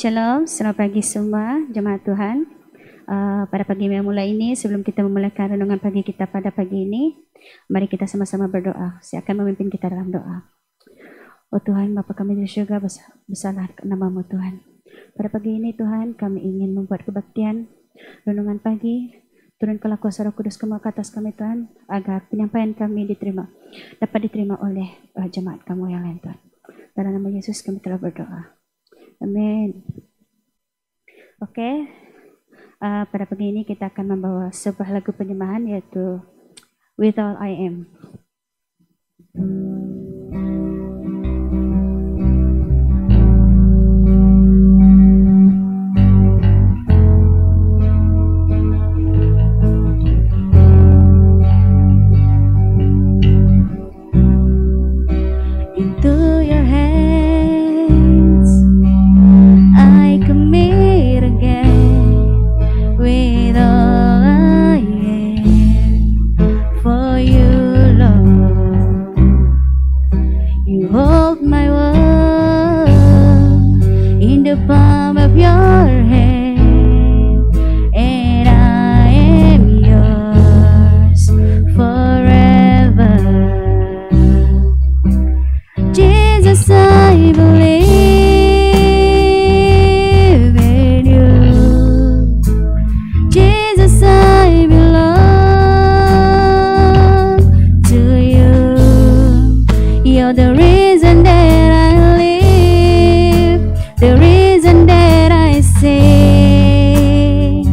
Shalom, selamat pagi semua jemaat Tuhan. Pada pagi yang mulai ini, sebelum kita memulaikan renungan pagi kita pada pagi ini, mari kita sama-sama berdoa. Saya akan memimpin kita dalam doa. Oh Tuhan, Bapa kami di surga, besarlah nama-Mu Tuhan. Pada pagi ini Tuhan, kami ingin membuat kebaktian renungan pagi. Turunkanlah kuasa Roh Kudus ke atas kami Tuhan, agar penyampaian kami dapat diterima oleh jemaat Kamu yang lain Tuhan. Dalam nama Yesus kami telah berdoa. Amin. Oke, pada pagi ini kita akan membawa sebuah lagu penyembahan yaitu With All I Am. Into your hands I commit again, with all I am for you, Lord. You hold my world in the palm of your hand, and I am yours forever. Jesus, I believe in you. Jesus, I belong to you. You're the reason that I live, the reason that I sing,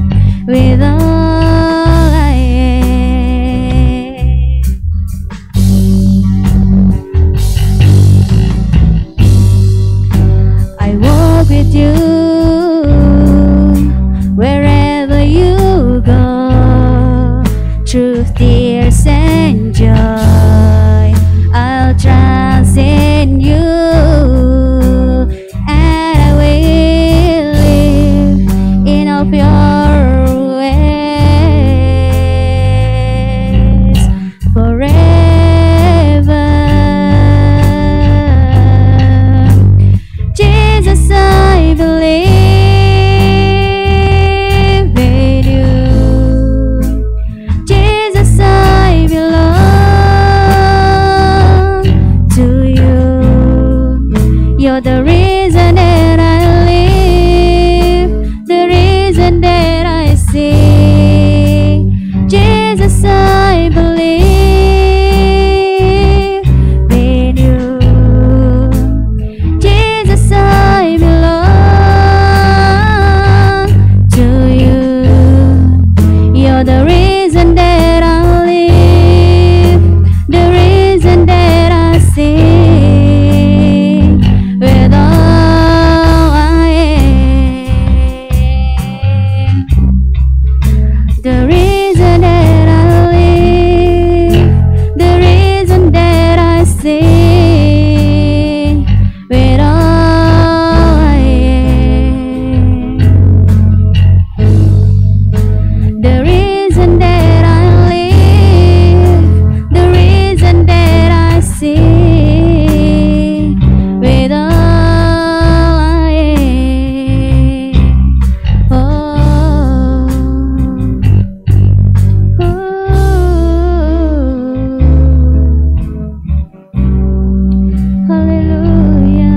with all I am. I walk with you wherever you go, through tears and joy. I'll trust in you, and I will live in all of your ways forever. Jesus, I believe in you. Jesus, I belong to you. You're the reason that I live, the reason that I sing. Jesus, I believe in you. Jesus, I belong to you. You're the reason that I live, the reason that I sing, with all I am. The reason that I live, the reason that I sing, with all I am. The reason that I live, the reason that I sing, with all I am. Oh, hallelujah.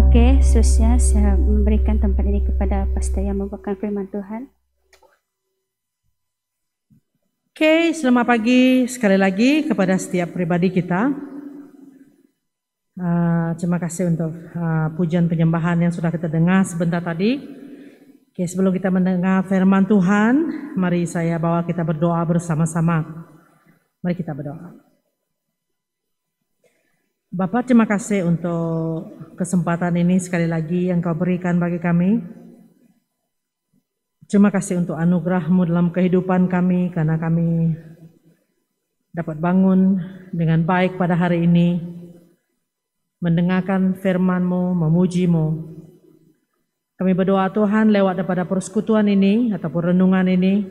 Oke, seterusnya saya memberikan tempat ini kepada pastor yang membawakan firman Tuhan. Oke, selamat pagi sekali lagi kepada setiap pribadi kita. Terima kasih untuk pujian penyembahan yang sudah kita dengar sebentar tadi. Oke, sebelum kita mendengar firman Tuhan, mari saya bawa kita berdoa bersama-sama. Mari kita berdoa. Bapa, terima kasih untuk kesempatan ini sekali lagi yang Kau berikan bagi kami. Terima kasih untuk anugerah-Mu dalam kehidupan kami, karena kami dapat bangun dengan baik pada hari ini, mendengarkan firman-Mu, memuji-Mu. Kami berdoa Tuhan lewat daripada persekutuan ini ataupun renungan ini,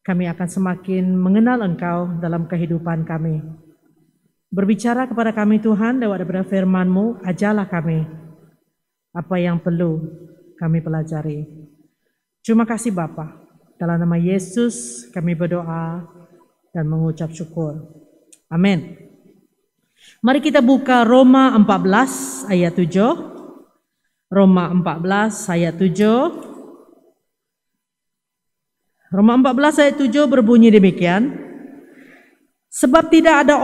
kami akan semakin mengenal Engkau dalam kehidupan kami. Berbicara kepada kami Tuhan lewat daripada firman-Mu, ajarlah kami apa yang perlu kami pelajari. Terima kasih Bapa. Dalam nama Yesus kami berdoa dan mengucap syukur. Amin. Mari kita buka Roma 14 ayat 7. Roma 14 ayat 7. Roma 14 ayat 7 berbunyi demikian. Sebab tidak ada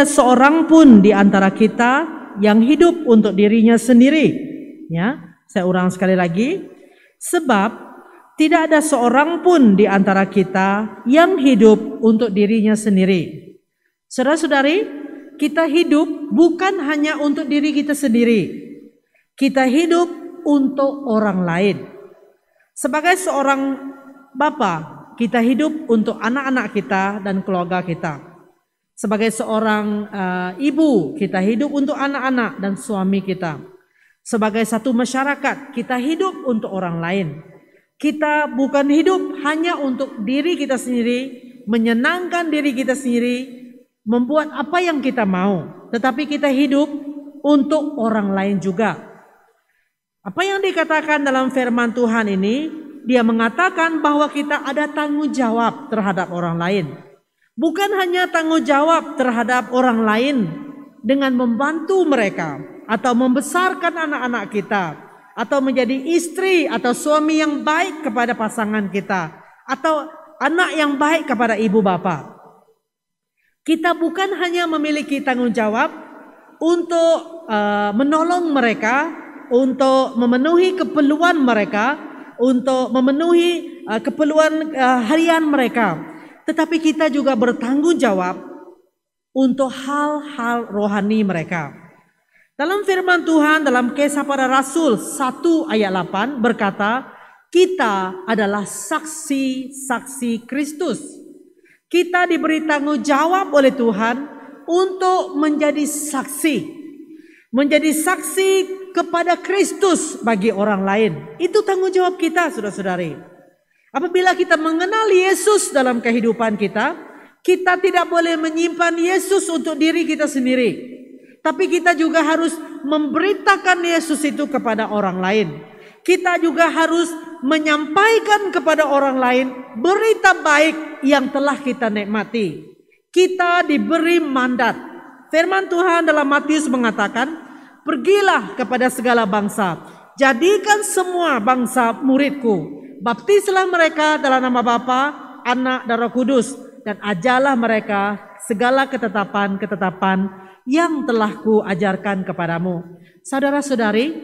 seorang pun di antara kita yang hidup untuk dirinya sendiri. Ya, saya ulang sekali lagi. Sebab tidak ada seorang pun di antara kita yang hidup untuk dirinya sendiri. Saudara-saudari, kita hidup bukan hanya untuk diri kita sendiri. Kita hidup untuk orang lain. Sebagai seorang bapa, kita hidup untuk anak-anak kita dan keluarga kita. Sebagai seorang ibu, kita hidup untuk anak-anak dan suami kita. Sebagai satu masyarakat, kita hidup untuk orang lain. Kita bukan hidup hanya untuk diri kita sendiri, menyenangkan diri kita sendiri, membuat apa yang kita mau, tetapi kita hidup untuk orang lain juga. Apa yang dikatakan dalam firman Tuhan ini, dia mengatakan bahwa kita ada tanggung jawab terhadap orang lain. Bukan hanya tanggung jawab terhadap orang lain dengan membantu mereka atau membesarkan anak-anak kita, atau menjadi istri atau suami yang baik kepada pasangan kita, atau anak yang baik kepada ibu bapa. Kita bukan hanya memiliki tanggung jawab untuk menolong mereka, untuk memenuhi keperluan mereka, untuk memenuhi keperluan harian mereka, tetapi kita juga bertanggung jawab untuk hal-hal rohani mereka. Dalam firman Tuhan dalam Kisah Para Rasul 1 ayat 8 berkata, kita adalah saksi-saksi Kristus. Kita diberi tanggung jawab oleh Tuhan untuk menjadi saksi. Menjadi saksi kepada Kristus bagi orang lain. Itu tanggung jawab kita, saudara-saudari. Apabila kita mengenal Yesus dalam kehidupan kita, kita tidak boleh menyimpan Yesus untuk diri kita sendiri. Tapi kita juga harus memberitakan Yesus itu kepada orang lain. Kita juga harus menyampaikan kepada orang lain berita baik yang telah kita nikmati. Kita diberi mandat. Firman Tuhan dalam Matius mengatakan, pergilah kepada segala bangsa, jadikan semua bangsa muridku. Baptislah mereka dalam nama Bapa, Anak dan Roh Kudus, dan ajarlah mereka segala ketetapan-ketetapan yang telah ku ajarkan kepadamu. Saudara-saudari,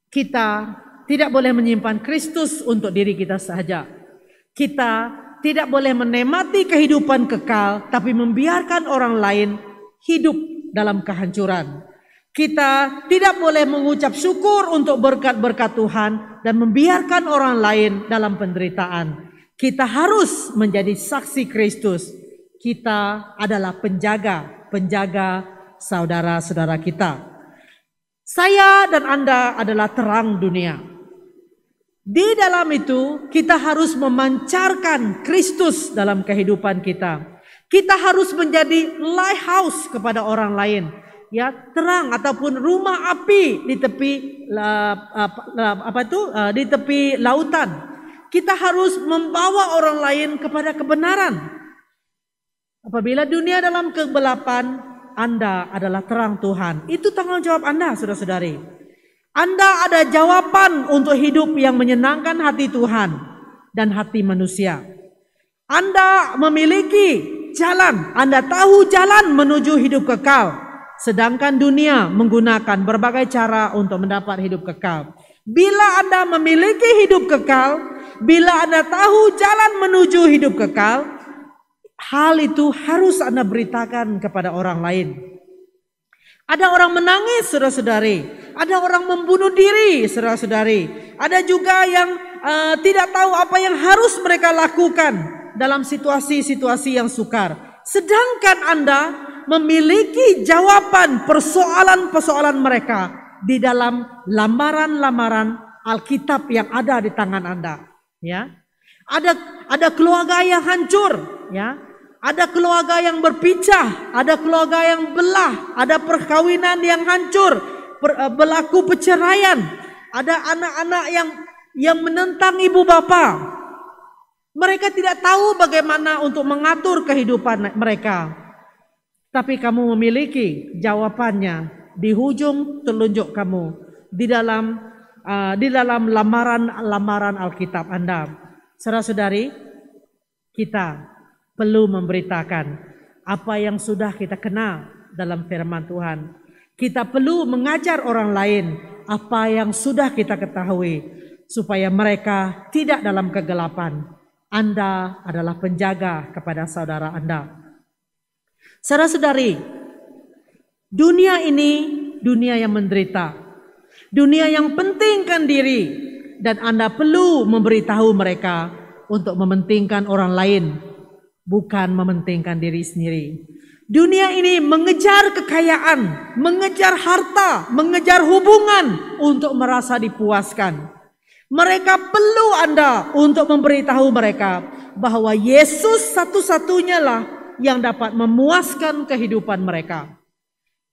kita tidak boleh menyimpan Kristus untuk diri kita saja. Kita tidak boleh menikmati kehidupan kekal, tapi membiarkan orang lain hidup dalam kehancuran. Kita tidak boleh mengucap syukur untuk berkat-berkat Tuhan dan membiarkan orang lain dalam penderitaan. Kita harus menjadi saksi Kristus. Kita adalah penjaga saudara-saudara kita. Saya dan Anda adalah terang dunia. Di dalam itu kita harus memancarkan Kristus dalam kehidupan kita. Kita harus menjadi lighthouse kepada orang lain. Ya, terang ataupun rumah api di tepi di tepi lautan. Kita harus membawa orang lain kepada kebenaran. Apabila dunia dalam kegelapan, Anda adalah terang Tuhan. Itu tanggung jawab Anda, saudara-saudari. Anda ada jawaban untuk hidup yang menyenangkan hati Tuhan dan hati manusia. Anda memiliki jalan, Anda tahu jalan menuju hidup kekal. Sedangkan dunia menggunakan berbagai cara untuk mendapat hidup kekal. Bila Anda memiliki hidup kekal, bila Anda tahu jalan menuju hidup kekal, hal itu harus Anda beritakan kepada orang lain. Ada orang menangis, saudara-saudari. Ada orang membunuh diri, saudara-saudari. Ada juga yang tidak tahu apa yang harus mereka lakukan dalam situasi-situasi yang sukar. Sedangkan Anda memiliki jawaban persoalan-persoalan mereka di dalam lambaran-lambaran Alkitab yang ada di tangan Anda. Ya. Ada keluarga yang hancur, ya. Ada keluarga yang berpecah, ada keluarga yang belah, ada perkawinan yang hancur, berlaku perceraian, ada anak-anak yang menentang ibu bapa. Mereka tidak tahu bagaimana untuk mengatur kehidupan mereka. Tapi kamu memiliki jawabannya di ujung telunjuk kamu, di dalam lamaran Alkitab Anda. Saudara-saudari, kita perlu memberitakan apa yang sudah kita kenal dalam firman Tuhan. Kita perlu mengajar orang lain apa yang sudah kita ketahui, supaya mereka tidak dalam kegelapan. Anda adalah penjaga kepada saudara Anda. Saudara-saudari, dunia ini dunia yang menderita, dunia yang pentingkan diri, dan Anda perlu memberitahu mereka untuk mementingkan orang lain, bukan mementingkan diri sendiri. Dunia ini mengejar kekayaan, mengejar harta, mengejar hubungan untuk merasa dipuaskan. Mereka perlu Anda untuk memberitahu mereka bahwa Yesus satu-satunya lah yang dapat memuaskan kehidupan mereka.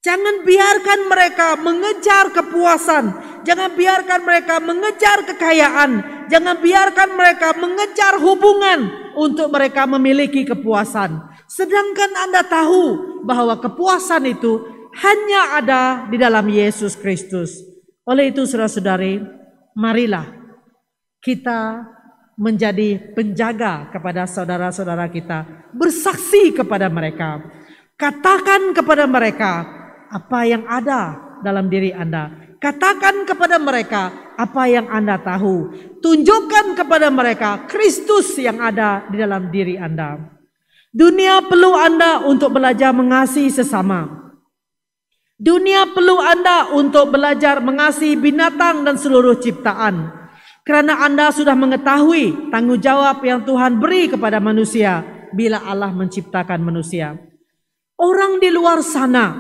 Jangan biarkan mereka mengejar kepuasan. Jangan biarkan mereka mengejar kekayaan. Jangan biarkan mereka mengejar hubungan untuk mereka memiliki kepuasan. Sedangkan Anda tahu bahwa kepuasan itu hanya ada di dalam Yesus Kristus. Oleh itu saudara-saudari, marilah kita menjadi penjaga kepada saudara-saudara kita, bersaksi kepada mereka, katakan kepada mereka apa yang ada dalam diri Anda, katakan kepada mereka apa yang Anda tahu, tunjukkan kepada mereka Kristus yang ada di dalam diri Anda. Dunia perlu Anda untuk belajar mengasihi sesama. Dunia perlu Anda untuk belajar mengasihi binatang dan seluruh ciptaan. Karena Anda sudah mengetahui tanggung jawab yang Tuhan beri kepada manusia bila Allah menciptakan manusia. Orang di luar sana,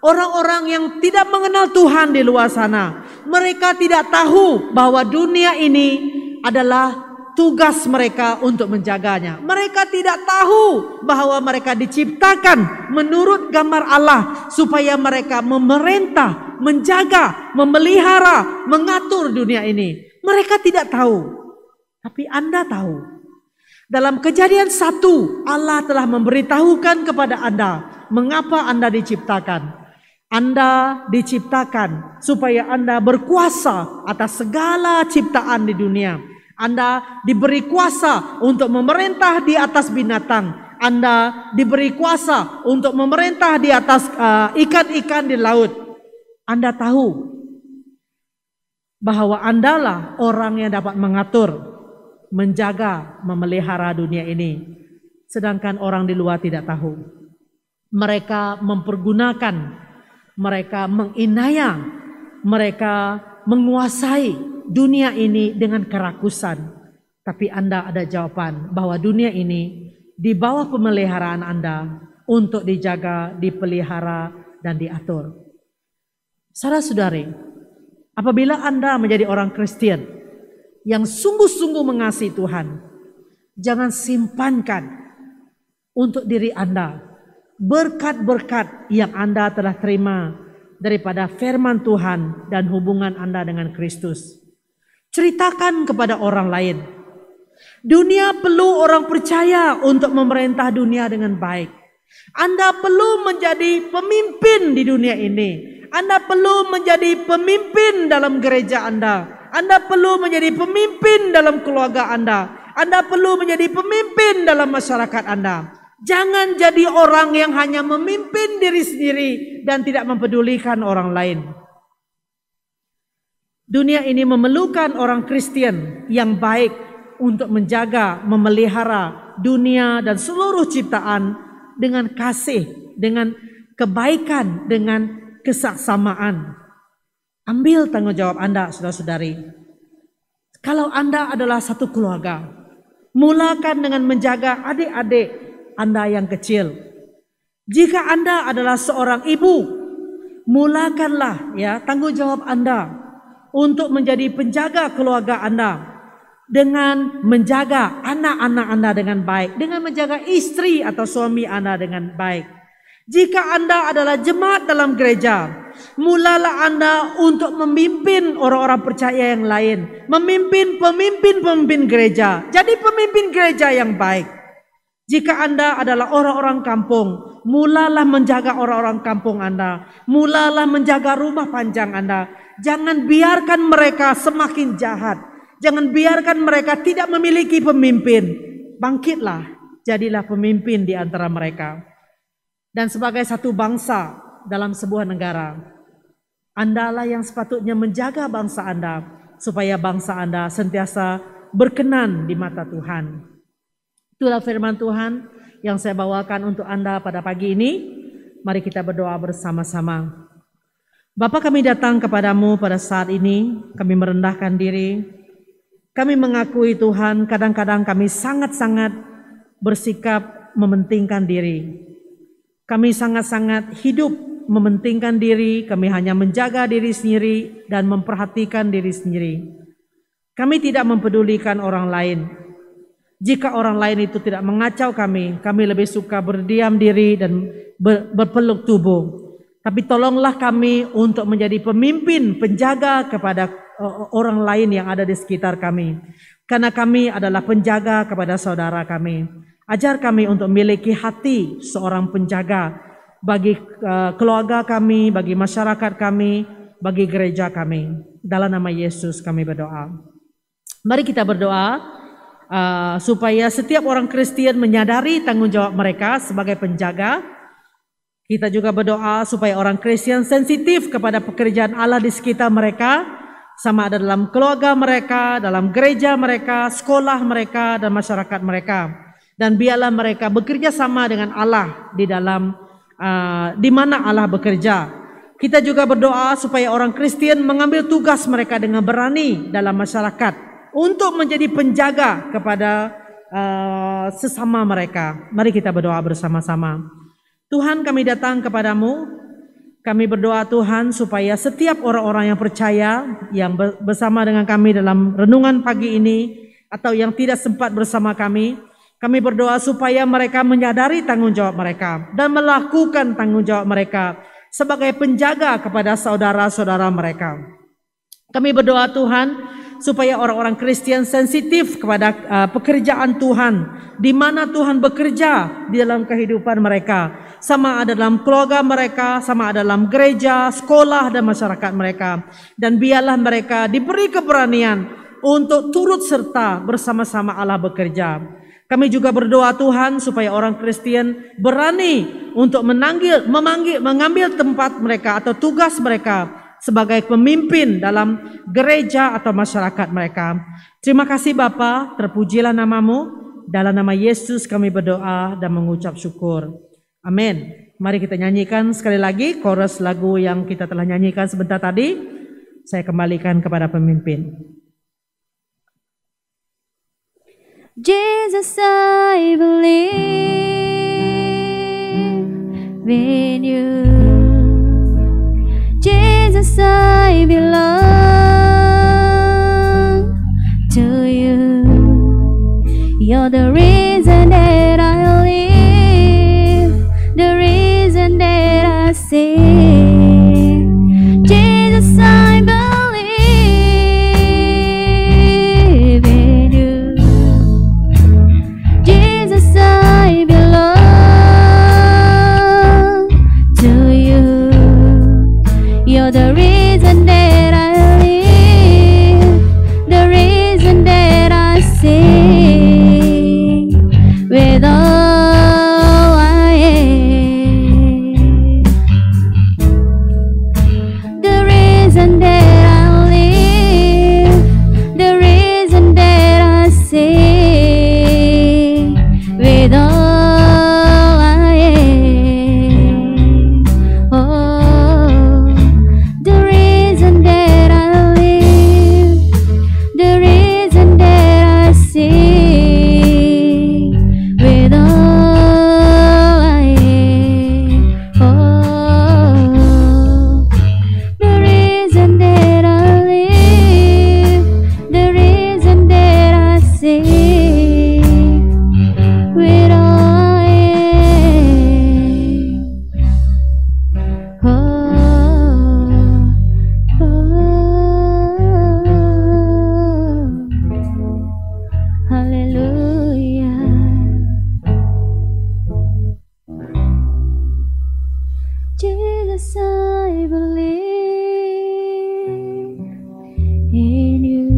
orang-orang yang tidak mengenal Tuhan di luar sana, mereka tidak tahu bahwa dunia ini adalah tugas mereka untuk menjaganya. Mereka tidak tahu bahwa mereka diciptakan menurut gambar Allah supaya mereka memerintah, menjaga, memelihara, mengatur dunia ini. Mereka tidak tahu, tapi Anda tahu. Dalam Kejadian 1, Allah telah memberitahukan kepada Anda mengapa Anda diciptakan. Anda diciptakan supaya Anda berkuasa atas segala ciptaan di dunia. Anda diberi kuasa untuk memerintah di atas binatang. Anda diberi kuasa untuk memerintah di atas ikan-ikan di laut. Anda tahu bahwa Anda lah orang yang dapat mengatur, menjaga, memelihara dunia ini. Sedangkan orang di luar tidak tahu. Mereka mempergunakan, mereka menginaya, mereka menguasai dunia ini dengan kerakusan. Tapi Anda ada jawaban bahwa dunia ini di bawah pemeliharaan Anda untuk dijaga, dipelihara, dan diatur. Saudara-saudari, apabila Anda menjadi orang Kristen yang sungguh-sungguh mengasihi Tuhan, jangan simpankan untuk diri Anda berkat-berkat yang Anda telah terima daripada firman Tuhan dan hubungan Anda dengan Kristus. Ceritakan kepada orang lain. Dunia perlu orang percaya untuk memerintah dunia dengan baik. Anda perlu menjadi pemimpin di dunia ini. Anda perlu menjadi pemimpin dalam gereja Anda. Anda perlu menjadi pemimpin dalam keluarga Anda. Anda perlu menjadi pemimpin dalam masyarakat Anda. Jangan jadi orang yang hanya memimpin diri sendiri dan tidak mempedulikan orang lain. Dunia ini memerlukan orang Kristen yang baik untuk menjaga, memelihara dunia dan seluruh ciptaan dengan kasih, dengan kebaikan, dengan kesaksamaan. Ambil tanggung jawab Anda, saudara-saudari. Kalau Anda adalah satu keluarga, mulakan dengan menjaga adik-adik Anda yang kecil. Jika Anda adalah seorang ibu, mulakanlah tanggung jawab Anda untuk menjadi penjaga keluarga Anda. dengan menjaga anak-anak Anda dengan baik, dengan menjaga istri atau suami Anda dengan baik. Jika Anda adalah jemaat dalam gereja, mulalah Anda untuk memimpin orang-orang percaya yang lain, memimpin pemimpin gereja. Jadi pemimpin gereja yang baik. Jika Anda adalah orang-orang kampung, mulalah menjaga orang-orang kampung Anda, mulalah menjaga rumah panjang Anda. Jangan biarkan mereka semakin jahat. Jangan biarkan mereka tidak memiliki pemimpin. Bangkitlah, jadilah pemimpin di antara mereka. Dan sebagai satu bangsa dalam sebuah negara, Andalah yang sepatutnya menjaga bangsa Anda, supaya bangsa Anda sentiasa berkenan di mata Tuhan. Itulah firman Tuhan yang saya bawakan untuk Anda pada pagi ini. Mari kita berdoa bersama-sama. Bapa, kami datang kepadamu pada saat ini, kami merendahkan diri. Kami mengakui Tuhan, kadang-kadang kami sangat-sangat bersikap mementingkan diri. Kami sangat-sangat hidup mementingkan diri, kami hanya menjaga diri sendiri dan memperhatikan diri sendiri. Kami tidak mempedulikan orang lain. Jika orang lain itu tidak mengacau kami lebih suka berdiam diri dan berpeluk tubuh. Tapi tolonglah kami untuk menjadi pemimpin, penjaga kepada orang lain yang ada di sekitar kami. Karena kami adalah penjaga kepada saudara kami. Ajar kami untuk memiliki hati seorang penjaga bagi keluarga kami, bagi masyarakat kami, bagi gereja kami. Dalam nama Yesus kami berdoa. Mari kita berdoa supaya setiap orang Kristen menyadari tanggung jawab mereka sebagai penjaga. Kita juga berdoa supaya orang Kristen sensitif kepada pekerjaan Allah di sekitar mereka, sama ada dalam keluarga mereka, dalam gereja mereka, sekolah mereka, dan masyarakat mereka. Dan biarlah mereka bekerja sama dengan Allah di dalam di mana Allah bekerja. Kita juga berdoa supaya orang Kristen mengambil tugas mereka dengan berani dalam masyarakat untuk menjadi penjaga kepada sesama mereka. Mari kita berdoa bersama-sama. Tuhan, kami datang kepadamu. Kami berdoa Tuhan supaya setiap orang-orang yang percaya yang bersama dengan kami dalam renungan pagi ini atau yang tidak sempat bersama kami berdoa supaya mereka menyadari tanggung jawab mereka dan melakukan tanggung jawab mereka sebagai penjaga kepada saudara-saudara mereka. Kami berdoa Tuhan supaya orang-orang Kristen sensitif kepada pekerjaan Tuhan, di mana Tuhan bekerja di dalam kehidupan mereka. Sama ada dalam keluarga mereka, sama ada dalam gereja, sekolah, dan masyarakat mereka. Dan biarlah mereka diberi keberanian untuk turut serta bersama-sama Allah bekerja. Kami juga berdoa Tuhan supaya orang Kristen berani untuk mengambil tempat mereka atau tugas mereka sebagai pemimpin dalam gereja atau masyarakat mereka. Terima kasih Bapa, terpujilah namamu. Dalam nama Yesus kami berdoa dan mengucap syukur. Amin. Mari kita nyanyikan sekali lagi chorus lagu yang kita telah nyanyikan sebentar tadi. Saya kembalikan kepada pemimpin. Jesus, I believe in you. Jesus, I belong to you. You're the reason that I live, the reason that I sing. Jesus, I believe in you. Jesus, I belong to you. You're the reason that I live, the reason that I sing. Jesus, I believe in you.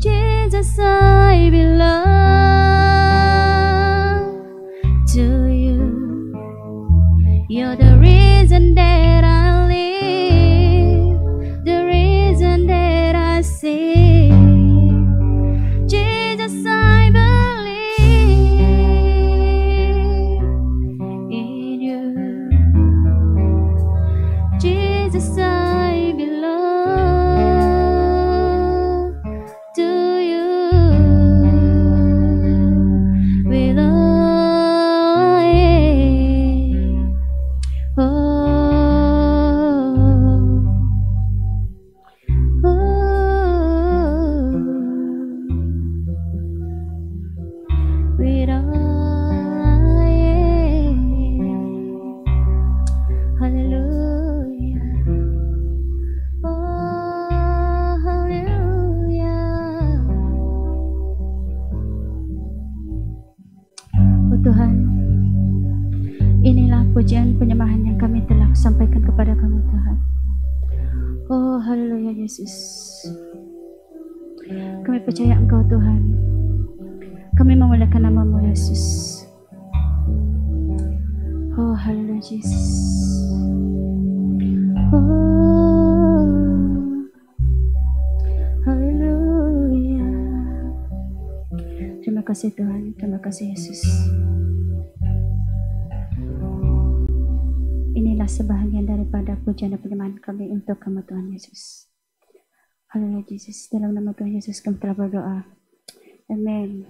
Jesus, I belong to you. You're the reason that I live, the reason that I sing. Jesus, I believe in you. Jesus, I belong to you. With all, oh, oh, with all, hallelujah, oh, hallelujah. Oh Tuhan, inilah pujian penyembahan yang kami telah sampaikan kepada kamu Tuhan. Oh haleluya Yesus. Kami percaya Engkau Tuhan. Kami memuliakan nama-Mu Yesus. Oh haleluya Yesus. Oh haleluya. Terima kasih Tuhan. Terima kasih Yesus. Inilah sebahagian daripada pujian dan penyembahan kami untuk kamu Tuhan Yesus. Haleluya Yesus. Dalam nama Tuhan Yesus kami telah berdoa. Amin.